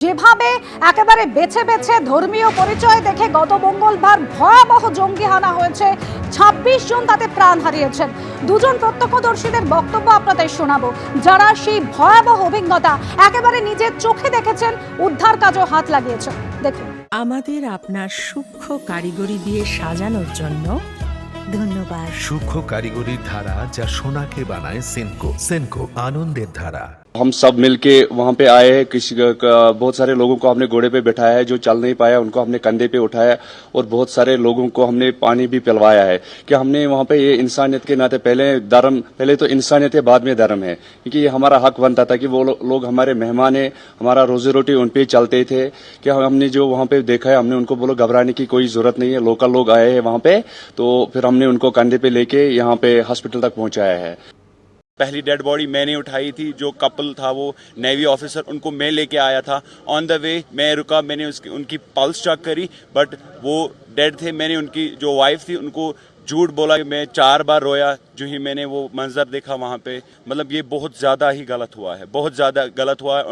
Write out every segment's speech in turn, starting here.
যেভাবে একেবারে বেছে বেছে ধর্মীয় পরিচয় দেখে গত মঙ্গলবার ভয়াবহ জঙ্গি হানা হয়েছে, ২৬ জন তাতে প্রাণ হারিয়েছেন। দুজন প্রত্যক্ষদর্শীদের বক্তব্য আপনাদের শোনাবো, যারা সেই ভয়াবহ অভিজ্ঞতা একেবারে নিজের চোখে দেখেছেন, উদ্ধার কাজও হাত লাগিয়েছেন। দেখুন। আমাদের আপনার সূক্ষ্ম কারিগরি দিয়ে সাজানোর জন্য ধন্যবাদ। সূক্ষ্ম কারিগরির ধারা যা সোনাকে বানায় সেনকো। সেনকো আনন্দের ধারা। हम सब मिलके वहाँ पे आए हैं। बहुत सारे लोगों को हमने घोड़े पे बैठाया है, जो चल नहीं पाया उनको हमने कंधे पे उठाया, और बहुत सारे लोगों को हमने पानी भी पिलवाया है। कि हमने वहाँ पे ये इंसानियत के नाते पहले तो इंसानियत है, बाद में धर्म है, क्योंकि ये हमारा हक बनता था कि वो लोग हमारे मेहमान है, हमारा रोजी रोटी उन पे चलते थे। कि हमने जो वहाँ पे देखा है, हमने उनको बोलो घबराने की कोई जरूरत नहीं है, लोकल लोग आए हैं वहाँ पे, तो फिर हमने उनको कंधे पे लेके यहाँ पे हॉस्पिटल तक पहुंचाया है। पहली डेड बॉडी मैंने उठाई थी, जो कपल था वो नेवी ऑफिसर, उनको मैं लेके आया था। ऑन द वे मैं रुका, मैंने उनकी पल्स चेक करी, बट वो डेड थे। मैंने उनकी जो वाइफ थी उनको झूठ बोला। मैं 4 बार रोया जो ही मैंने वो मंजर देखा वहाँ पे। मतलब ये बहुत ज़्यादा ही गलत हुआ है, बहुत ज़्यादा गलत हुआ है।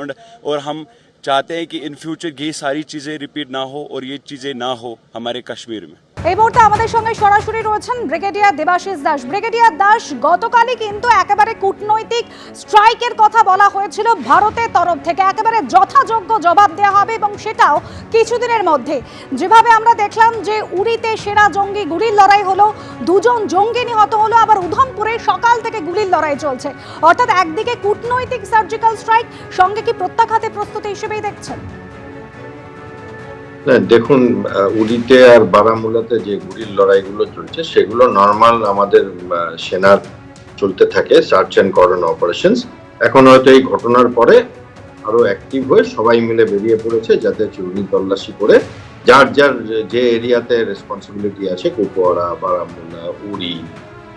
और हम चाहते हैं कि इन फ्यूचर ये सारी चीज़ें रिपीट ना हो और ये चीज़ें ना हो हमारे कश्मीर में। এই মুহূর্তে আমাদের সঙ্গে সরাসরি রয়েছেন ব্রিগেডিয়ার দেবাশিস দাস। ব্রিগেডিয়ার দাস, গতকালই কিন্তু একেবারে কূটনৈতিক স্ট্রাইকের কথা বলা হয়েছিল ভারতের তরফ থেকে, একেবারে যথাযোগ্য জবাব দেওয়া হবে, এবং সেটাও কিছুদিনের মধ্যে। যেভাবে আমরা দেখলাম যে উড়িতে সেনা জঙ্গি গুলির লড়াই হলো, 2 জন জঙ্গি নিহত হলো, আবার উধমপুরে সকাল থেকে গুলির লড়াই চলছে। অর্থাৎ একদিকে কূটনৈতিক সার্জিক্যাল স্ট্রাইক, সঙ্গে কি প্রত্যাঘাতের প্রস্তুতি হিসেবেই দেখছেন? দেখুন, উড়িতে আর বারামুলাতে যে গুলির লড়াইগুলো চলছে সেগুলো নর্মাল আমাদের সেনার চলতে থাকে, সার্চ অ্যান্ড কর্ডন অপারেশনস। এখন হয়তো এই ঘটনার পরে আরো অ্যাক্টিভ হয়ে সবাই মিলে বেরিয়ে পড়েছে, যাতে চুরি তল্লাশি করে যার যার যে এরিয়াতে রেসপন্সিবিলিটি আছে, কুপওয়ারা, বারামুলা, উড়ি,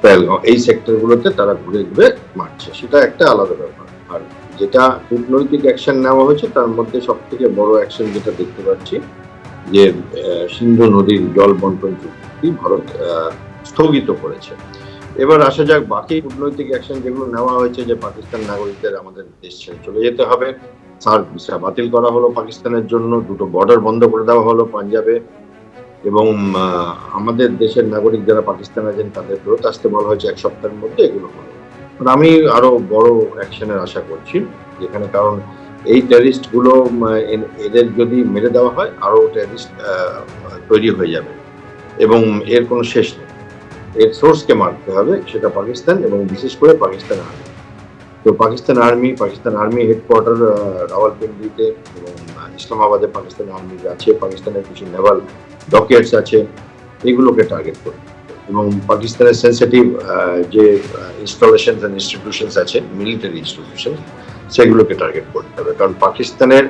পেহেলগাঁও, এই সেক্টরগুলোতে তারা ঘুরে ঘুরে মারছে। সেটা একটা আলাদা ব্যাপার। আর যেটা কূটনৈতিক অ্যাকশন নেওয়া হয়েছে, তার মধ্যে সব থেকে বড় অ্যাকশন যেটা দেখতে পাচ্ছি, যে সিন্ধু নদীর জল বন্টন চুক্তি ভারত স্থগিত করেছে। এবার আসা যাক বাকি কূটনৈতিক অ্যাকশন যেগুলো নেওয়া হয়েছে, যে পাকিস্তান নাগরিকদের আমাদের দেশ ছেড়ে চলে যেতে হবে, সার্ক ভিসা বাতিল করা হলো পাকিস্তানের জন্য, 2টো বর্ডার বন্ধ করে দেওয়া হলো পাঞ্জাবে, এবং আমাদের দেশের নাগরিক যারা পাকিস্তান আছেন তাদের ফেরত আসতে বলা হয়েছে 1 সপ্তাহের মধ্যে। এগুলো হলো। আমি আরো বড় অ্যাকশনের আশা করছি যেখানে, কারণ এই টেররিস্ট গুলো এদের যদি মেরে দেওয়া হয়, আরো টেররিস্ট তৈরি হয়ে যাবে এবং এর কোনো শেষ নেই। এর সোর্সকে মারতে হবে, সেটা পাকিস্তান এবং বিশেষ করে পাকিস্তান আর্মি। তো পাকিস্তান আর্মি হেডকোয়ার্টার রাওয়ালপিন্ডিতে এবং ইসলামাবাদে পাকিস্তান আর্মি আছে, পাকিস্তানের কিছু নেভাল ডকইয়ার্ডস আছে, এগুলোকে টার্গেট করবে। এবং পাকিস্তানের সেন্সিটিভ যে ইনস্টলেশন এন্ড ইনস্টিটিউশনস আছে, মিলিটারি ইনস্টিটিউশন, সেগুলোকে টার্গেট করতে হবে। কারণ পাকিস্তানের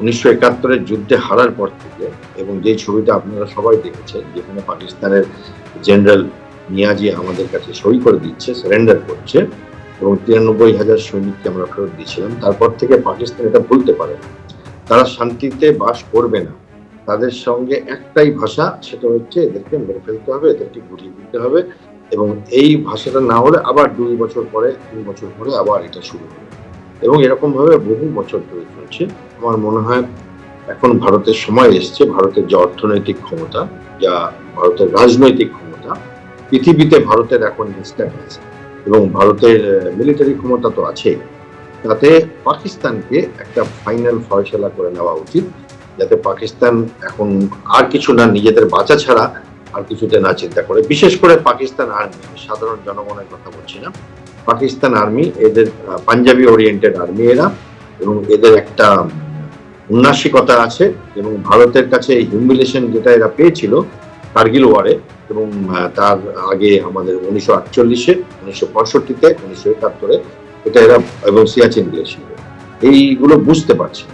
1971-এর যুদ্ধে হারার পর থেকে, এবং যে ছবিটা আপনারা সবাই দেখেছেন, যেখানে পাকিস্তানের জেনারেল নিয়াজি আমাদের কাছে সই করে দিচ্ছে, সারেন্ডার করছে, এবং 93,000 সৈনিককে আমরা ফেরত দিয়েছিলাম, তারপর থেকে পাকিস্তান এটা ভুলতে পারে না। তারা শান্তিতে বাস করবে না। তাদের সঙ্গে একটাই ভাষা, সেটা হচ্ছে এদেরকে মেরে ফেলতে হবে, এদেরকে গুটিয়ে দিতে হবে, এবং এই ভাষাটা না হলে আবার 2 বছর পরে, 3 বছর পরে আবার এটা শুরু হবে, এবং এরকম ভাবে বহু বছর ধরে চলছে। আমার মনে হয় এখন ভারতের সময় এসছে, ভারতের যে অর্থনৈতিক ক্ষমতা, যা ভারতের রাজনৈতিক ক্ষমতা, পৃথিবীতে ভারতের এখন স্ট্যাটাস এবং ভারতের মিলিটারি ক্ষমতা তো আছে, তাতে পাকিস্তানকে একটা ফাইনাল ফয়সালা করে নেওয়া উচিত, যাতে পাকিস্তান এখন আর কিছু না, নিজেদের বাঁচা ছাড়া আর কিছুতে না চিন্তা করে। বিশেষ করে পাকিস্তান আর্মি, সাধারণ জনগণের কথা বলছি না, পাকিস্তান আর্মি, এদের পাঞ্জাবি ওরিয়েন্টেড আর্মি এরা, এবং এদের একটা উন্নাসিকতা আছে, এবং ভারতের কাছে হিউমিলেশন যেটা এরা পেয়েছিল কার্গিল ওয়ারে, এবং তার আগে আমাদের 1948-এ, 1965-তে, 1971-এ, এটা এরা, এবং সিয়াচিন গ্লেশিয়ারে, এইগুলো বুঝতে পারছে।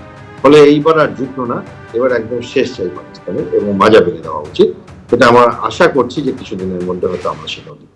ফলে এইবার আর যুদ্ধ না, এবার একদম শেষ চাই পাকিস্তানের, এবং মাজা ভেঙে দেওয়া উচিত। এটা আমরা আশা করছি যে কিছুদিনের মধ্যে হয়তো আমরা সেটাও দিব।